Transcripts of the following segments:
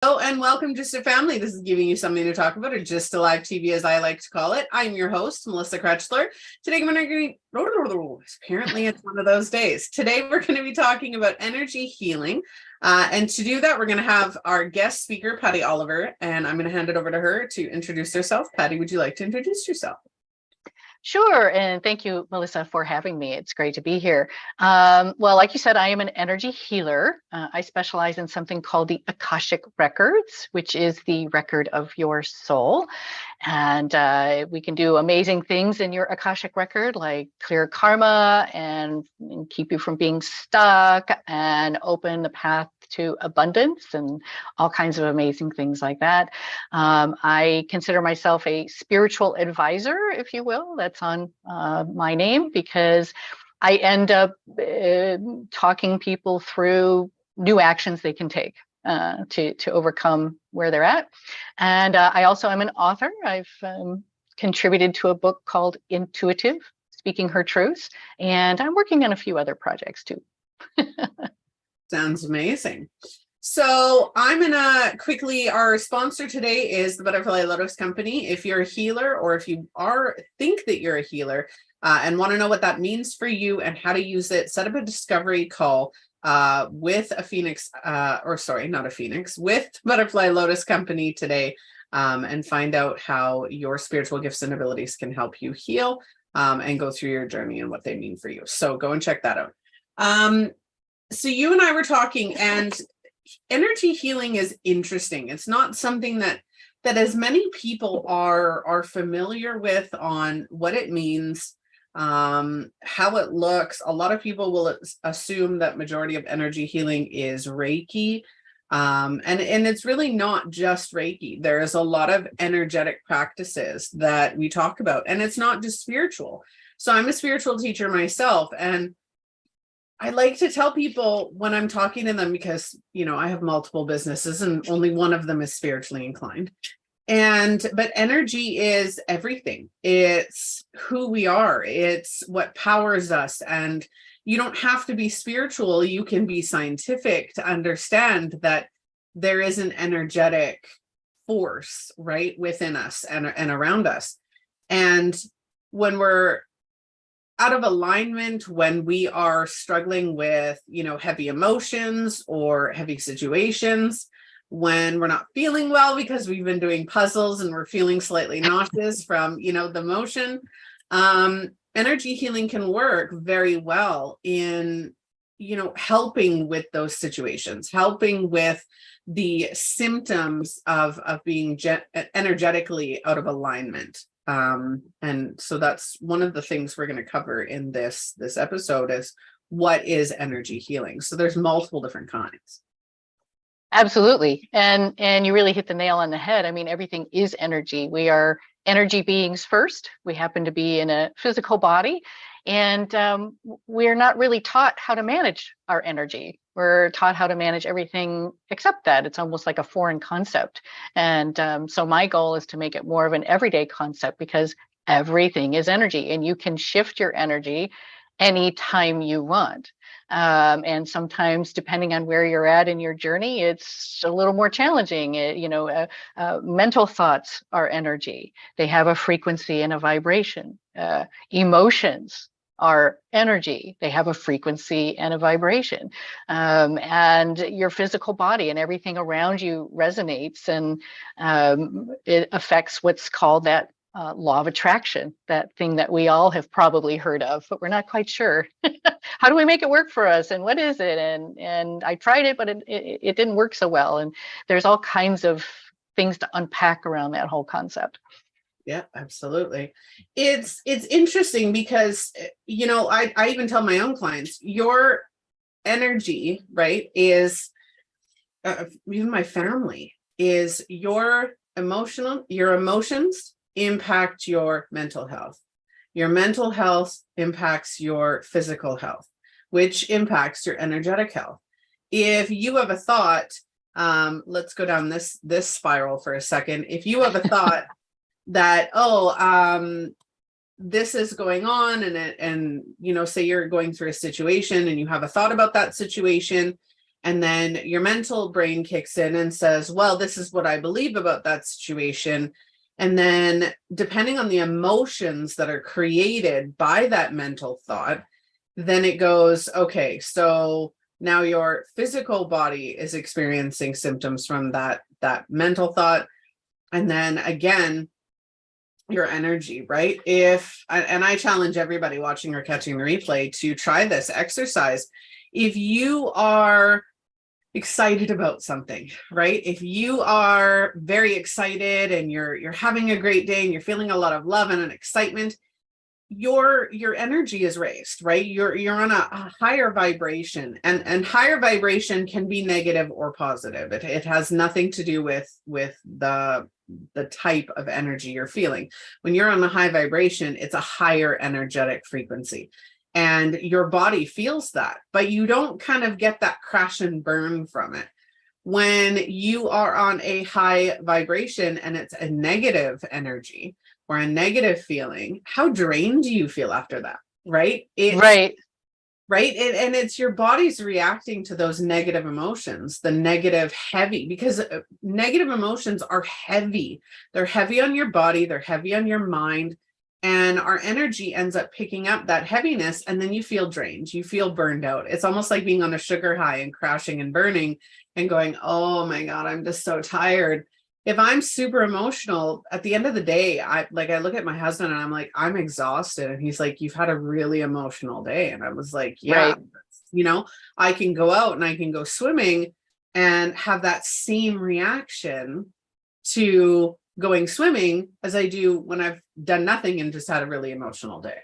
Hello and welcome to Just Family. This is giving you something to talk about, or Just Alive TV as I like to call it. I'm your host, Melissa Krechler. Today we're going to, apparently it's one of those days. Today we're going to be talking about energy healing. And to do that, we're going to have our guest speaker, Patty Oliver, and I'm going to hand it over to her to introduce herself. Patty, would you like to introduce yourself? Sure. And thank you, Melissa, for having me. It's great to be here. Well, like you said, I am an energy healer. I specialize in something called the Akashic Records, which is the record of your soul. And we can do amazing things in your Akashic Record, like clear karma and keep you from being stuck and open the path to abundance and all kinds of amazing things like that. I consider myself a spiritual advisor, if you will. That's on my name, because I end up talking people through new actions they can take to overcome where they're at. And I also am an author. I've contributed to a book called Intuitive, Speaking Her Truths, and I'm working on a few other projects too. Sounds amazing. So I'm going to quickly, our sponsor today is the Butterfly Lotus Company. If you're a healer, or if you think that you're a healer and want to know what that means for you and how to use it, set up a discovery call with a Phoenix, with Butterfly Lotus Company today, and find out how your spiritual gifts and abilities can help you heal and go through your journey and what they mean for you. So go and check that out. So you and I were talking, and energy healing is interesting. It's not something that as many people are familiar with on what it means, how it looks. A lot of people will assume that majority of energy healing is Reiki. And it's really not just Reiki. There's a lot of energetic practices that we talk about, and it's not just spiritual. So I'm a spiritual teacher myself, and I like to tell people when I'm talking to them, because, I have multiple businesses and only one of them is spiritually inclined. But energy is everything. It's who we are. It's what powers us. And you don't have to be spiritual. You can be scientific to understand that there is an energetic force right within us and around us. And when we're out of alignment, when we are struggling with, heavy emotions or heavy situations, when we're not feeling well because we've been doing puzzles and we're feeling slightly nauseous from, the motion, energy healing can work very well in, helping with those situations, helping with the symptoms of being energetically out of alignment. And so that's one of the things we're going to cover in this episode is what is energy healing. So there's multiple different kinds. Absolutely. And you really hit the nail on the head. I mean, everything is energy. We are energy beings first. We happen to be in a physical body, and we're not really taught how to manage our energy. We're taught how to manage everything except that. It's almost like a foreign concept. And so my goal is to make it more of an everyday concept, because everything is energy and you can shift your energy anytime you want. And sometimes, depending on where you're at in your journey, it's a little more challenging. Mental thoughts are energy. They have a frequency and a vibration. Emotions are energy. They have a frequency and a vibration. And your physical body and everything around you resonates, and it affects what's called that law of attraction, that thing that we all have probably heard of, but we're not quite sure. How do we make it work for us? And what is it? And I tried it, but it didn't work so well. And there's all kinds of things to unpack around that whole concept. Yeah, absolutely. It's interesting because, I even tell my own clients, your energy, right, is, even my family, is your emotions impact your mental health. Your mental health impacts your physical health, which impacts your energetic health. If you have a thought, let's go down this spiral for a second. If you have a thought that, this is going on, and say you're going through a situation and you have a thought about that situation, And then your mental brain kicks in and says, well, this is what I believe about that situation. And then depending on the emotions that are created by that mental thought, then it goes, okay, so now your physical body is experiencing symptoms from that mental thought. And then again, your energy, right? And I challenge everybody watching or catching the replay to try this exercise. If you are excited about something, right? If you are very excited and you're having a great day and you're feeling a lot of love and an excitement, your energy is raised, right? You're on a higher vibration, and higher vibration can be negative or positive. It has nothing to do with the type of energy you're feeling. When you're on a high vibration, it's a higher energetic frequency, and your body feels that, but you don't kind of get that crash and burn from it. When you are on a high vibration and it's a negative energy or a negative feeling, how drained do you feel after that? Right? Right. Right. And it's your body's reacting to those negative emotions, the negative heavy, because negative emotions are heavy. They're heavy on your body, they're heavy on your mind, and our energy ends up picking up that heaviness. And then you feel drained, you feel burned out. It's almost like being on a sugar high and crashing and burning and going, oh my God, I'm just so tired. If I'm super emotional, at the end of the day, I look at my husband and I'm like, I'm exhausted. And he's like, you've had a really emotional day. And I was like, yeah, Right. I can go out and I can go swimming and have that same reaction to going swimming as I do when I've done nothing and just had a really emotional day.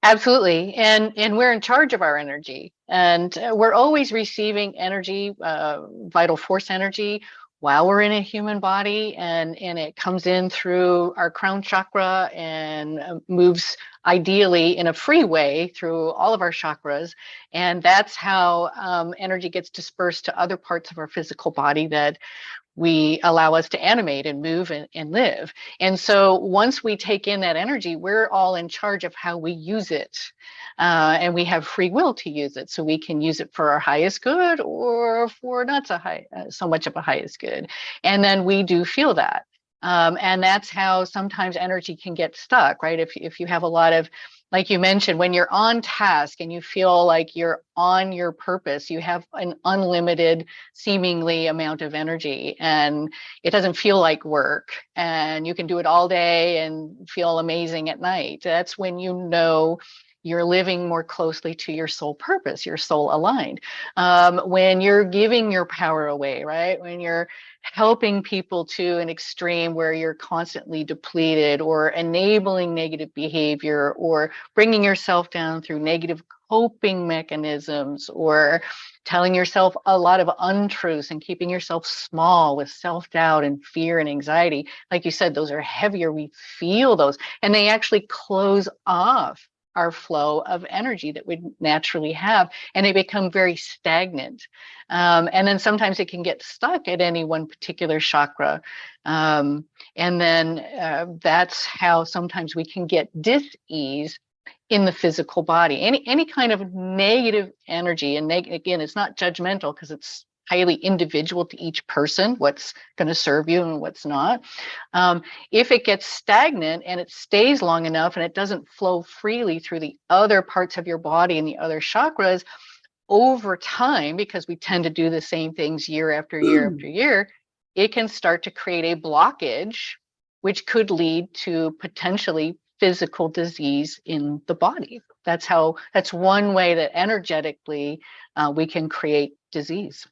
Absolutely. And we're in charge of our energy, and we're always receiving energy, vital force energy, while we're in a human body, and it comes in through our crown chakra and moves ideally in a free way through all of our chakras. And that's how energy gets dispersed to other parts of our physical body that we allow us to animate and move and live. And so once we take in that energy, we're all in charge of how we use it. And we have free will to use it. So we can use it for our highest good or for not so much of a highest good. And then we do feel that. And that's how sometimes energy can get stuck, right? If you have a lot of, like you mentioned, when you're on task and you feel like you're on your purpose, you have an unlimited seemingly amount of energy, and it doesn't feel like work, and you can do it all day and feel amazing at night. That's when you know you're living more closely to your soul purpose, your soul aligned. When you're giving your power away, right? When you're helping people to an extreme where you're constantly depleted, or enabling negative behavior, or bringing yourself down through negative coping mechanisms, or telling yourself a lot of untruths and keeping yourself small with self-doubt and fear and anxiety. Like you said, those are heavier. We feel those, and they actually close off our flow of energy that we naturally have, and they become very stagnant. And then sometimes it can get stuck at any one particular chakra. And then that's how sometimes we can get dis-ease in the physical body. Any kind of negative energy, and again, it's not judgmental because it's highly individual to each person, what's going to serve you and what's not. If it gets stagnant and it stays long enough and it doesn't flow freely through the other parts of your body and the other chakras over time, because we tend to do the same things year after year after year, it can start to create a blockage, which could lead to potentially physical disease in the body. That's one way that energetically we can create disease.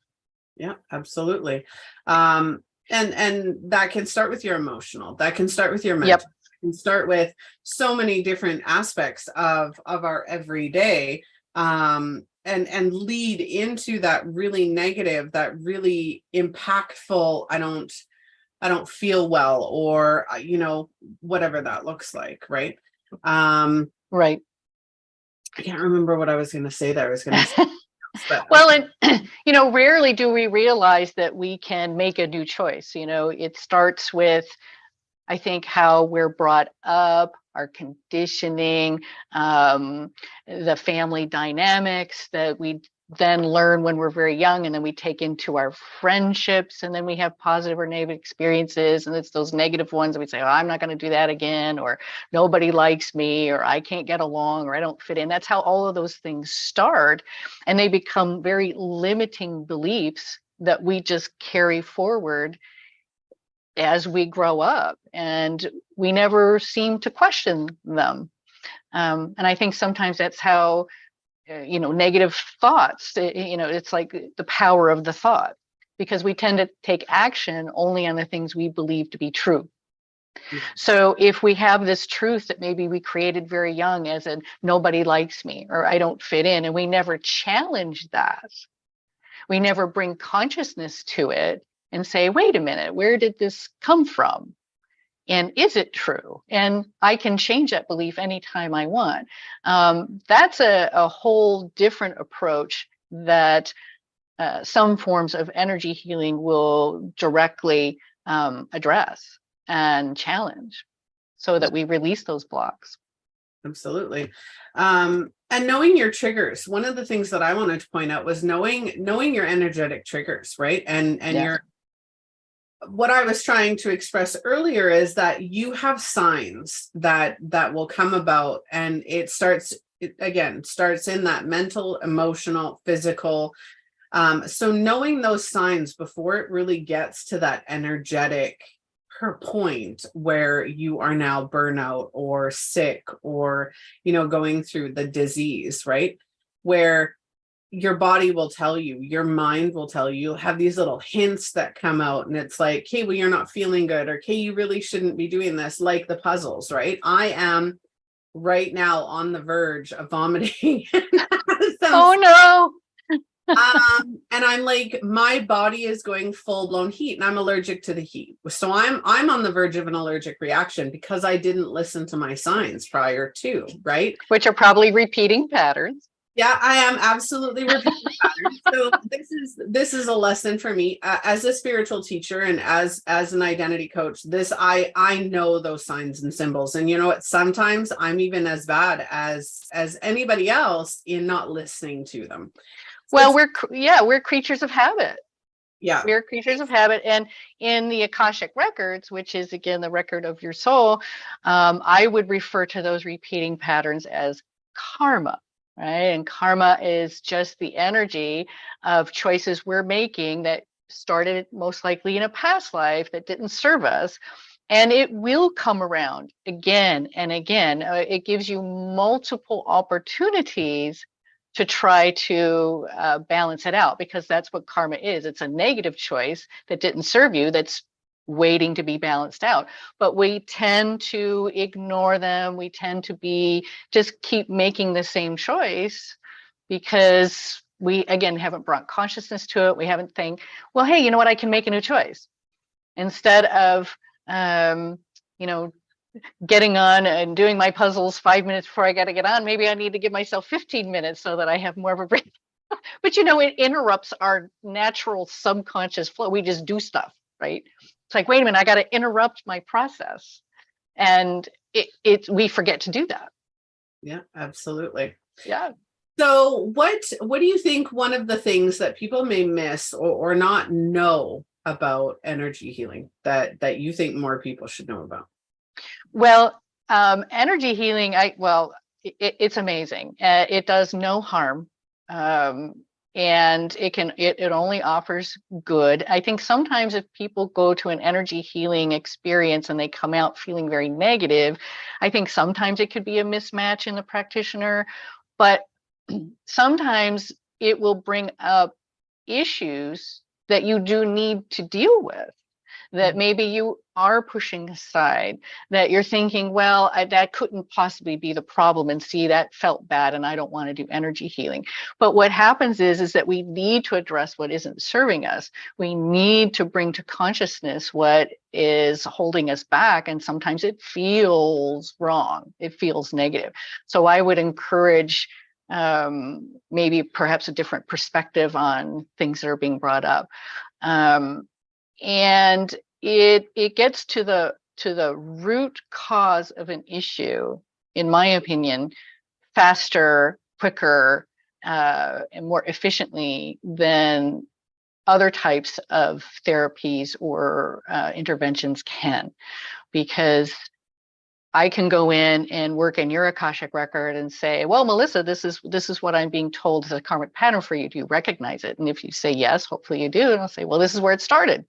Yeah, absolutely. And that can start with your emotional, that can start with your mental, Yep. can start with so many different aspects of our everyday, and lead into that really negative, that really impactful, I don't feel well, or whatever that looks like, right? Right. I can't remember what I was going to say there. I was going to say but well, and rarely do we realize that we can make a new choice. It starts with, I think, how we're brought up, our conditioning, the family dynamics that we then learn when we're very young, and then we take into our friendships, and then we have positive or negative experiences, and it's those negative ones that we say, oh, I'm not going to do that again, or nobody likes me, or I can't get along, or I don't fit in. That's how all of those things start, and they become very limiting beliefs that we just carry forward as we grow up, and we never seem to question them. And I think sometimes that's how negative thoughts, it's like the power of the thought, because we tend to take action only on the things we believe to be true. So if we have this truth that maybe we created very young as in nobody likes me or I don't fit in, and we never challenge that, we never bring consciousness to it and say, wait a minute, where did this come from? And is it true? And I can change that belief anytime I want. That's a whole different approach that some forms of energy healing will directly address and challenge, so that we release those blocks. Absolutely. And knowing your triggers. One of the things that I wanted to point out was knowing your energetic triggers, right? And your, what I was trying to express earlier is that you have signs that will come about, and it starts in that mental, emotional, physical. So knowing those signs before it really gets to that energetic point where you are now burnout or sick or, going through the disease, right? Where your body will tell you, your mind will tell you, you'll have these little hints that come out, and it's like, hey, well, you're not feeling good, or hey, you really shouldn't be doing this, like the puzzles, right? I am right now on the verge of vomiting. Oh no. And I'm like, my body is going full blown heat, and I'm allergic to the heat. So I'm on the verge of an allergic reaction because I didn't listen to my signs prior to, right? Which are probably repeating patterns. Yeah, I am absolutely repeating patterns. So this is a lesson for me as a spiritual teacher and as an identity coach. I know those signs and symbols, and you know what? Sometimes I'm even as bad as anybody else in not listening to them. Well, we're creatures of habit. Yeah. We're creatures of habit. And in the Akashic Records, which is, again, the record of your soul, I would refer to those repeating patterns as karma, right? And karma is just the energy of choices we're making that started most likely in a past life that didn't serve us. And it will come around again and again. It gives you multiple opportunities to try to balance it out, because that's what karma is. It's a negative choice that didn't serve you, that's waiting to be balanced out. But we tend to ignore them. We tend to just keep making the same choice because we, again, haven't brought consciousness to it. We haven't think, well, hey, you know what? I can make a new choice. Instead of, getting on and doing my puzzles 5 minutes before I got to get on, maybe I need to give myself 15 minutes so that I have more of a break. But it interrupts our natural subconscious flow. We just do stuff, right? It's like, wait a minute, I got to interrupt my process, and we forget to do that. Yeah, absolutely. Yeah. So what do you think one of the things that people may miss or not know about energy healing that you think more people should know about? Well, energy healing, it's amazing. It does no harm. And it only offers good. I think sometimes if people go to an energy healing experience and they come out feeling very negative, I think sometimes it could be a mismatch in the practitioner, but sometimes it will bring up issues that you do need to deal with, that maybe you are pushing aside, that you're thinking, well, that couldn't possibly be the problem, and see, that felt bad and I don't want to do energy healing. But what happens is that we need to address what isn't serving us. We need to bring to consciousness what is holding us back, and sometimes it feels wrong, it feels negative. So I would encourage maybe perhaps a different perspective on things that are being brought up. And it gets to the root cause of an issue, in my opinion, faster, quicker, and more efficiently than other types of therapies or interventions can, because I can go in and work in your Akashic record and say, well, Melissa, this is what I'm being told is a karmic pattern for you. Do you recognize it? And if you say yes, hopefully you do. And I'll say, well, this is where it started.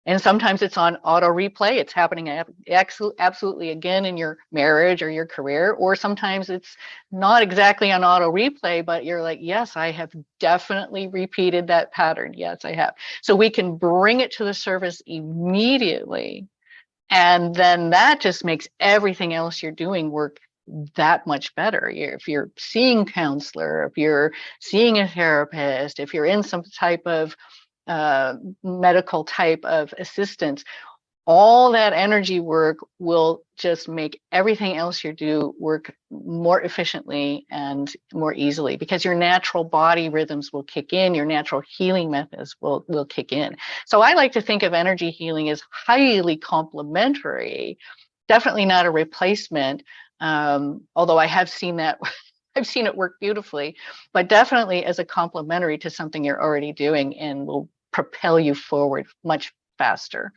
And sometimes it's on auto replay. It's happening absolutely again in your marriage or your career. Or sometimes it's not exactly on auto replay, but you're like, yes, I have definitely repeated that pattern. Yes, I have. So we can bring it to the surface immediately. And then that just makes everything else you're doing work that much better. If you're seeing a counselor, if you're seeing a therapist, if you're in some type of medical type of assistance, all that energy work will just make everything else you do work more efficiently and more easily, because your natural body rhythms will kick in, your natural healing methods will kick in. So I like to think of energy healing as highly complementary, definitely not a replacement, although I have seen that. I've seen it work beautifully, but definitely as a complementary to something you're already doing, and will propel you forward much faster.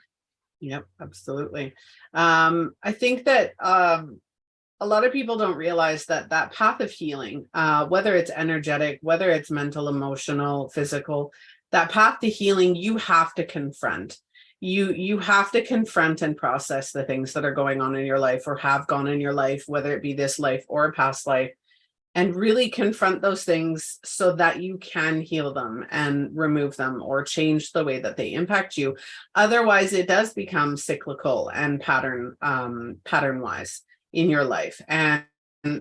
Yep, absolutely. I think that a lot of people don't realize that that path of healing, whether it's energetic, whether it's mental, emotional, physical, that path to healing, you have to confront. You have to confront and process the things that are going on in your life or have gone in your life, whether it be this life or a past life, and really confront those things so that you can heal them and remove them or change the way that they impact you. Otherwise, it does become cyclical and pattern wise in your life. And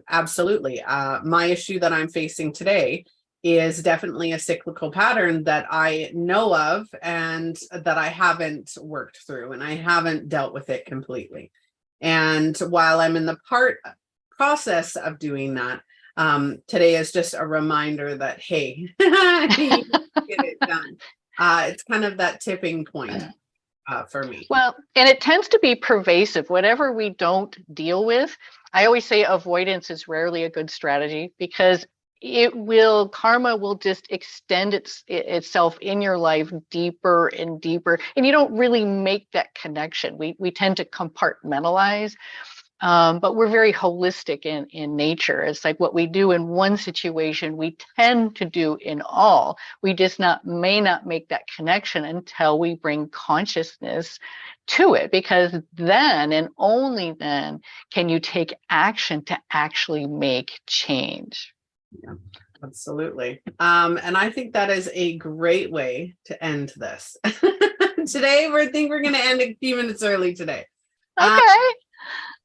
absolutely, my issue that I'm facing today is definitely a cyclical pattern that I know of and that I haven't worked through, and I haven't dealt with it completely. And while I'm in the process of doing that, today is just a reminder that, hey, you can get it done. It's kind of that tipping point for me. Well, and it tends to be pervasive. Whatever we don't deal with, I always say avoidance is rarely a good strategy, because karma will just extend itself in your life deeper and deeper, and you don't really make that connection. We tend to compartmentalize. But we're very holistic in nature. It's like what we do in one situation, we tend to do in all. We just may not make that connection until we bring consciousness to it, because then and only then can you take action to actually make change. Yeah, absolutely. And I think that is a great way to end this. Today, think we're going to end a few minutes early today. Okay.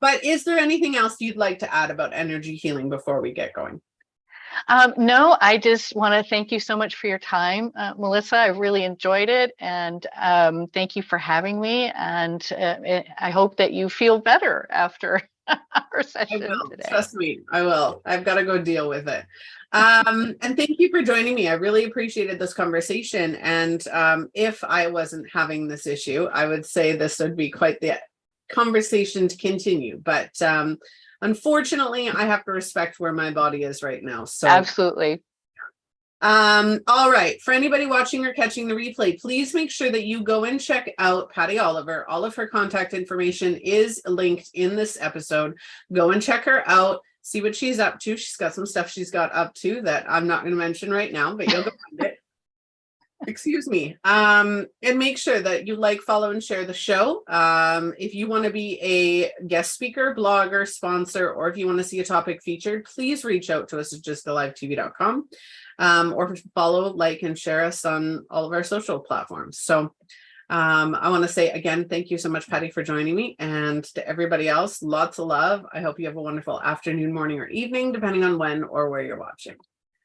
But is there anything else you'd like to add about energy healing before we get going? No, I just want to thank you so much for your time, Melissa. I really enjoyed it, and thank you for having me. And I hope that you feel better after our session today. Trust me, I will. I've got to go deal with it. And thank you for joining me. I really appreciated this conversation. And if I wasn't having this issue, I would say this would be quite the conversation to continue, but unfortunately I have to respect where my body is right now. So absolutely. All right, for anybody watching or catching the replay, please make sure that you go and check out Patty Oliver. All of her contact information is linked in this episode. Go and check her out, see what she's up to. She's got some stuff she's got up to that I'm not going to mention right now, but you'll go find it. Excuse me. And make sure that you like, follow, and share the show. If you want to be a guest speaker, blogger, sponsor, or if you want to see a topic featured, please reach out to us at justalivetv.com, or follow, like, and share us on all of our social platforms. So I want to say again, thank you so much, Patty, for joining me. And to everybody else, lots of love. I hope you have a wonderful afternoon, morning, or evening, depending on when or where you're watching.